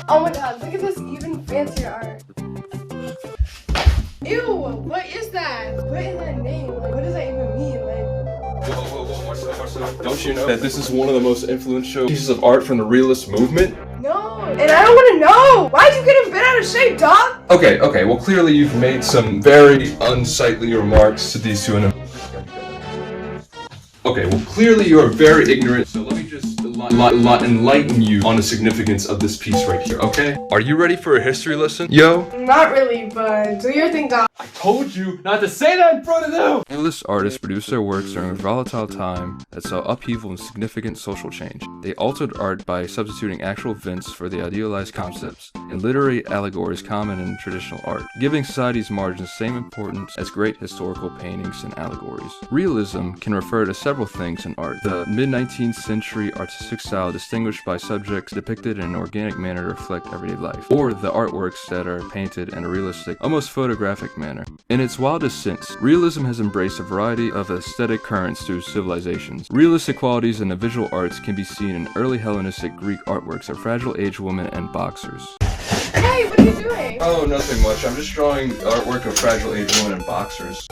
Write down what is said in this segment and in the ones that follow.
Oh my god, look at this even fancier art. Ew, what is that? What is that name? Like, what does that even mean? Like, whoa, Marcelo. Don't you know that this is one of the most influential pieces of art from the realist movement? No, and I don't want to know. Why'd you get a bit out of shape, dog? Okay, well clearly you've made some very unsightly remarks to these two individuals. Okay, well clearly you are very ignorant, so let me just enlighten you on the significance of this piece right here, okay? Are you ready for a history lesson? Yo? Not really, but do your thing, dog. I told you not to say that in front of them! Realist artists produced their works during a volatile time that saw upheaval and significant social change. They altered art by substituting actual events for the idealized concepts, and literary allegories common in traditional art, giving society's margins the same importance as great historical paintings and allegories. Realism can refer to several things in art. The mid-19th century artistic style distinguished by subjects depicted in an organic manner to reflect everyday life, or the artworks that are painted in a realistic, almost photographic manner. In its wildest sense, realism has embraced a variety of aesthetic currents through civilizations. Realistic qualities in the visual arts can be seen in early Hellenistic Greek artworks of fragile aged women and boxers. Hey, what are you doing? Oh, nothing much. I'm just drawing artwork of fragile aged women and boxers.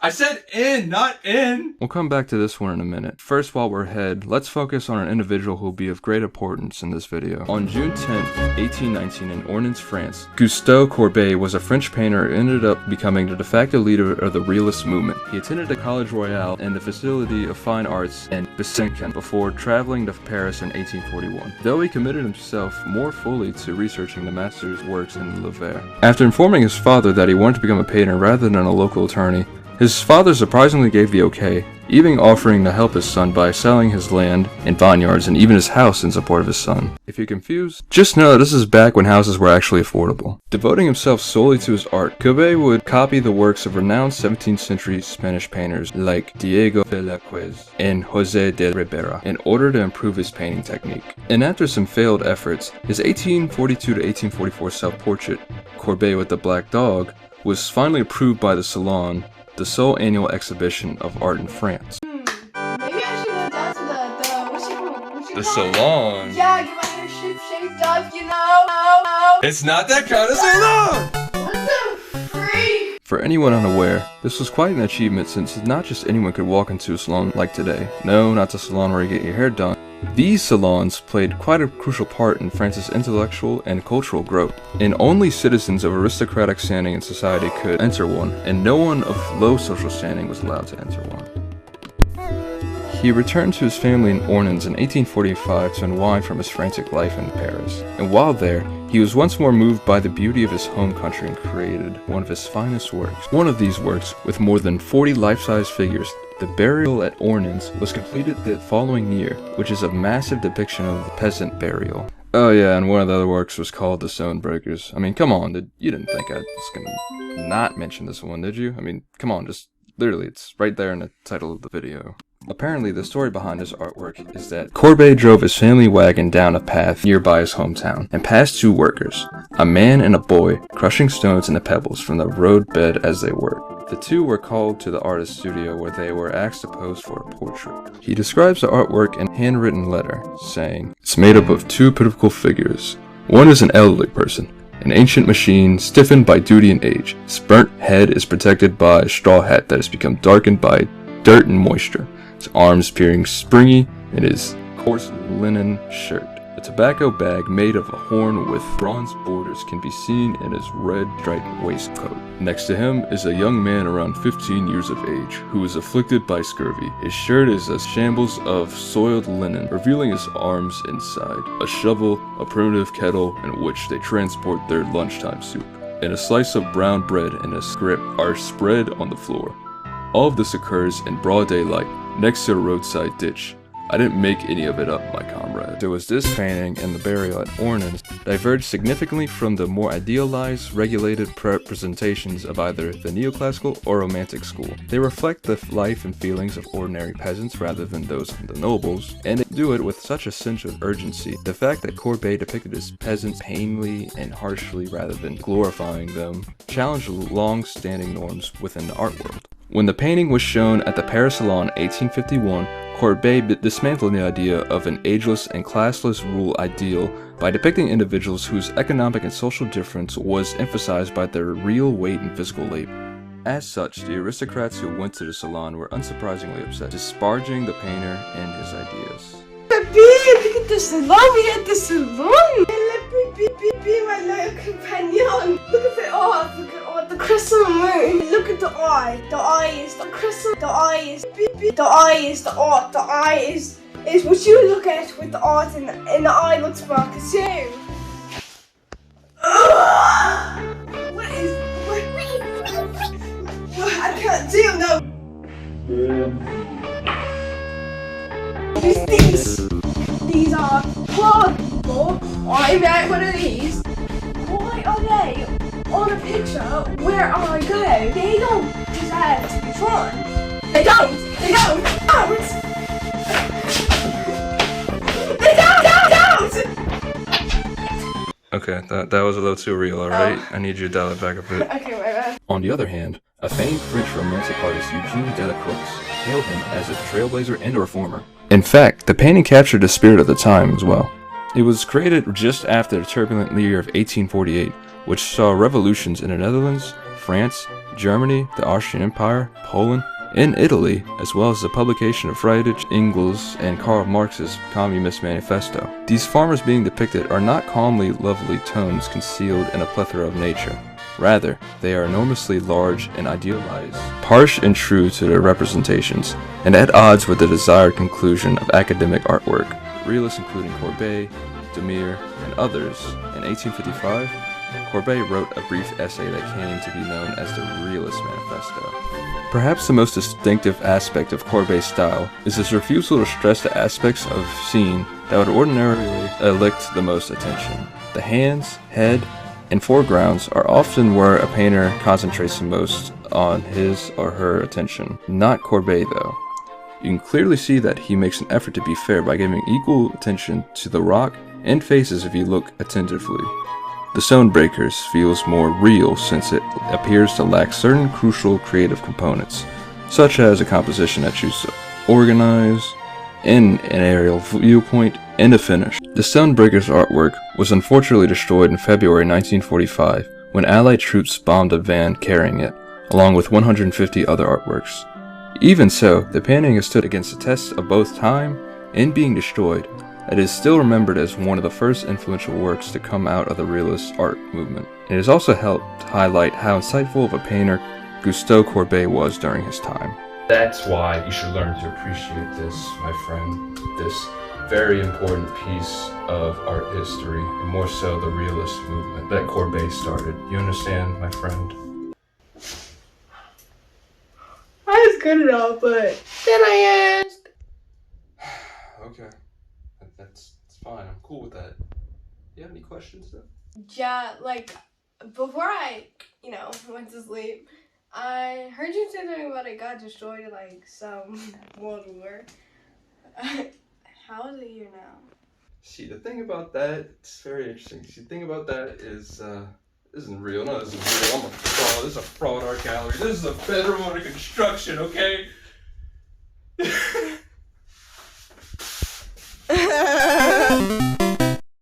I said in, not in! We'll come back to this one in a minute. First, while we're ahead, let's focus on an individual who will be of great importance in this video. On June 10th, 1819 in Ornans, France, Gustave Courbet was a French painter who ended up becoming the de facto leader of the realist movement. He attended the College Royal and the Facility of Fine Arts in Besançon before traveling to Paris in 1841, though he committed himself more fully to researching the master's works in Louvre. After informing his father that he wanted to become a painter rather than a local attorney, his father surprisingly gave the okay, even offering to help his son by selling his land and vineyards and even his house in support of his son. If you're confused, just know that this is back when houses were actually affordable. Devoting himself solely to his art, Courbet would copy the works of renowned 17th century Spanish painters like Diego Velázquez and José de Ribera in order to improve his painting technique. And after some failed efforts, his 1842 to 1844 self-portrait, Courbet with the Black Dog, was finally approved by the Salon, the sole annual exhibition of art in France. Maybe I should go down to what you The Salon? Yeah, get my hair shaped up, you know? It's not that kind of salon! What the freak? For anyone unaware, this was quite an achievement since not just anyone could walk into a salon like today. No, not the salon where you get your hair done. These salons played quite a crucial part in France's intellectual and cultural growth, and only citizens of aristocratic standing in society could enter one, and no one of low social standing was allowed to enter one. He returned to his family in Ornans in 1845 to unwind from his frantic life in Paris, and while there, he was once more moved by the beauty of his home country and created one of his finest works. One of these works, with more than 40 life-size figures, The Burial at Ornans, was completed the following year, which is a massive depiction of the peasant burial. Oh yeah, and one of the other works was called The Stonebreakers. I mean, come on, you didn't think I was gonna not mention this one, did you? I mean, come on, just literally, it's right there in the title of the video. Apparently, the story behind this artwork is that Courbet drove his family wagon down a path nearby his hometown and passed two workers, a man and a boy, crushing stones and the pebbles from the roadbed as they worked. The two were called to the artist's studio where they were asked to pose for a portrait. He describes the artwork in a handwritten letter, saying, "It's made up of two pitiful figures. One is an elderly person, an ancient machine stiffened by duty and age. Its burnt head is protected by a straw hat that has become darkened by dirt and moisture. His arms appearing springy in his coarse linen shirt. A tobacco bag made of a horn with bronze borders can be seen in his red striped waistcoat. Next to him is a young man around 15 years of age, who is afflicted by scurvy. His shirt is a shambles of soiled linen, revealing his arms inside. A shovel, a primitive kettle in which they transport their lunchtime soup, and a slice of brown bread and a script are spread on the floor. All of this occurs in broad daylight, next to a roadside ditch. I didn't make any of it up, my comrade." There was this painting and The Burial at Ornans diverged significantly from the more idealized, regulated representations of either the neoclassical or romantic school. They reflect the life and feelings of ordinary peasants rather than those of the nobles, and they do it with such a sense of urgency. The fact that Courbet depicted his peasants painfully and harshly rather than glorifying them challenged long-standing norms within the art world. When the painting was shown at the Paris Salon in 1851, Courbet dismantled the idea of an ageless and classless rule ideal by depicting individuals whose economic and social difference was emphasized by their real weight and physical labor. As such, the aristocrats who went to the salon were unsurprisingly upset, disparaging the painter and his ideas. Look at the salon, we at the salon! Let me be my loyal companion! Look at the art, look at all the crescent moon! Look at the eye is the crescent, the eye is the art, the eye is what you look at with the art and the eye looks back at you! What I can't do no! These are cardboard. I made one of these. Why are they on a picture where I go? They don't deserve to be drawn. They don't. Okay, that was a little too real, alright? I need you to dial it back a bit. Okay, my bad. On the other hand, a famed French romantic artist, Eugene Delacroix, hailed him as a trailblazer and a reformer. In fact, the painting captured the spirit of the time as well. It was created just after the turbulent year of 1848, which saw revolutions in the Netherlands, France, Germany, the Austrian Empire, Poland, and Italy, as well as the publication of Friedrich Engels and Karl Marx's Communist Manifesto. These farmers being depicted are not calmly lovely tones concealed in a plethora of nature. Rather, they are enormously large and idealized, harsh and true to their representations, and at odds with the desired conclusion of academic artwork. Realists including Courbet, Demire, and others, in 1855, Courbet wrote a brief essay that came to be known as the Realist Manifesto. Perhaps the most distinctive aspect of Courbet's style is his refusal to stress the aspects of scene that would ordinarily elicit the most attention. The hands, head, and foregrounds are often where a painter concentrates the most on his or her attention. Not Courbet though. You can clearly see that he makes an effort to be fair by giving equal attention to the rock and faces if you look attentively. The Stonebreakers feels more real since it appears to lack certain crucial creative components, such as a composition that chooses to organize, in an aerial viewpoint, and a finish. The Stonebreakers artwork was unfortunately destroyed in February 1945 when Allied troops bombed a van carrying it, along with 150 other artworks. Even so, the painting has stood against the tests of both time and being destroyed. It is still remembered as one of the first influential works to come out of the realist art movement. It has also helped highlight how insightful of a painter Gustave Courbet was during his time. That's why you should learn to appreciate this, my friend. This very important piece of art history, and more so the realist movement that Courbet started. You understand, my friend? I was good at all, but then I asked. Okay. That's fine. I'm cool with that. You have any questions though? Yeah, like, before I, went to sleep, I heard you say something about it got destroyed in, like, some World War. How is it here now? See, the thing about that, it's very interesting. See, the thing about that is, this isn't real. No, this isn't real. I'm a fraud. This is a fraud art gallery. This is a bedroom under construction, okay?